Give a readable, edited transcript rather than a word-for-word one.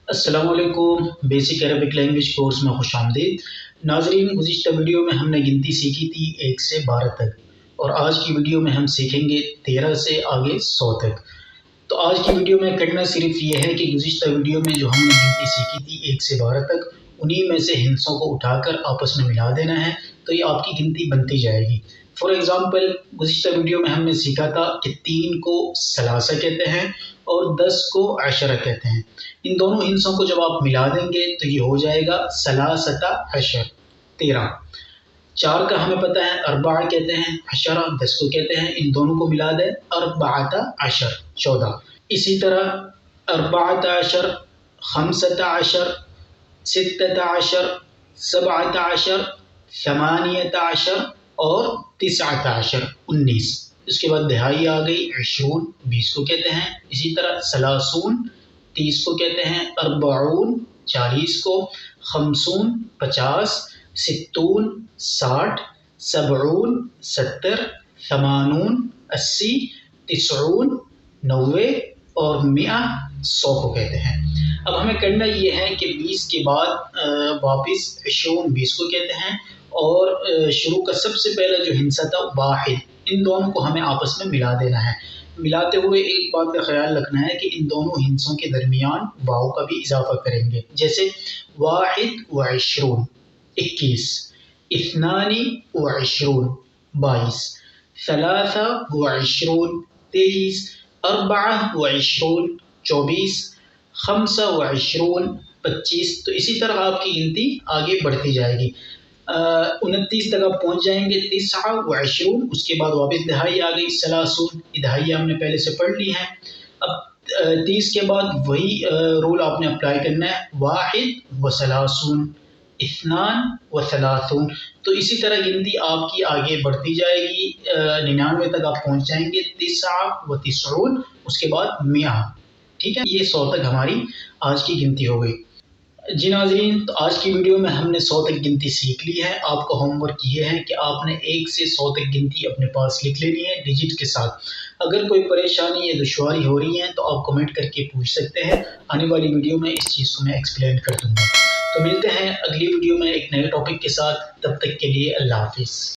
السلام علیکم، basic Arabic language course میں خوش آمدید ناظرین۔ گزشتہ ویڈیو میں ہم نے گنتی سیکھی تھی 1 سے 12 تک، اور آج کی ویڈیو میں ہم سیکھیں گے 13 سے آگے 100 تک۔ تو آج کی ویڈیو میں کرنا صرف یہ ہے کہ گزشتہ ویڈیو میں جو ہم نے گنتی سیکھی تھی 1 سے 12 تک، انہی میں سے ہندسوں کو اٹھا کر آپس میں ملا دینا ہے، تو یہ آپ کی گنتی بنتی جائے گی۔ فار ایگزامپل، گزشتہ ویڈیو میں ہم نے سیکھا تھا کہ 3 کو ثلاثہ کہتے ہیں اور 10 کو عشرہ کہتے ہیں۔ ان دونوں ہندسوں کو جب آپ ملا دیں گے تو یہ ہو جائے گا ثلاثۃ عشر، 13۔ 4 کا ہمیں پتہ ہے اربعہ کہتے ہیں، عشرہ 10 کو کہتے ہیں، ان دونوں کو ملا دیں اربعۃ عشر، 14۔ اسی طرح اربعۃ عشر، خمسۃ عشر، ستۃ عشر، سبعۃ عشر، ثمانیۃ عشر اور تسعۃ عشر، 19۔ اس کے بعد دہائی آ گئی، 20، 20 کو کہتے ہیں۔ اسی طرح ثلاثون، 30 کو کہتے ہیں، اربعون، 40 کو، خمسون، 50، ستون، 60، سبعون، 70، ثمانون، 80، تسعون، 90 اور 100، 100 کو کہتے ہیں۔ اب ہمیں کرنا یہ ہے کہ 20 کے بعد واپس 20، 20 کو کہتے ہیں، اور شروع کا سب سے پہلا جو ہندسہ تھا واحد، ان دونوں کو ہمیں آپس میں ملا دینا ہے۔ ملاتے ہوئے ایک بات کا خیال رکھنا ہے کہ ان دونوں ہندسوں کے درمیان واو کا بھی اضافہ کریں گے، جیسے واحد و عشرون، 21، اثنان و عشرون، 22، ثلاثہ و عشرون، 23، اربعہ و عشرون، 24، خمسہ و عشرون، 25۔ تو اسی طرح آپ کی گنتی آگے بڑھتی جائے گی، 29 تک آپ پہنچ جائیں گے، تسعہ و عشرون، اس کے بعد واپس دہائی آ گئی، ثلاثون، یہ دہائی ہم نے پہلے سے پڑھ لی ہے۔ اب 30 کے بعد وہی رول آپ نے اپلائی کرنا ہے، واحد و ثلاثون، اثنان و ثلاثون۔ تو اسی طرح گنتی آپ کی آگے بڑھتی جائے گی، 99 تک آپ پہنچ جائیں گے، تسعہ و تسعون، اس کے بعد 100۔ ٹھیک ہے، یہ 100 تک ہماری آج کی گنتی ہو گئی۔ جی ناظرین، تو آج کی ویڈیو میں ہم نے 100 تک گنتی سیکھ لی ہے۔ آپ کا ہوم ورک یہ ہے کہ آپ نے 1 سے 100 تک گنتی اپنے پاس لکھ لینی ہے ڈیجٹ کے ساتھ۔ اگر کوئی پریشانی یا دشواری ہو رہی ہے تو آپ کمنٹ کر کے پوچھ سکتے ہیں، آنے والی ویڈیو میں اس چیز کو میں ایکسپلین کر دوں گا۔ تو ملتے ہیں اگلی ویڈیو میں ایک نئے ٹاپک کے ساتھ، تب تک کے لیے اللہ حافظ۔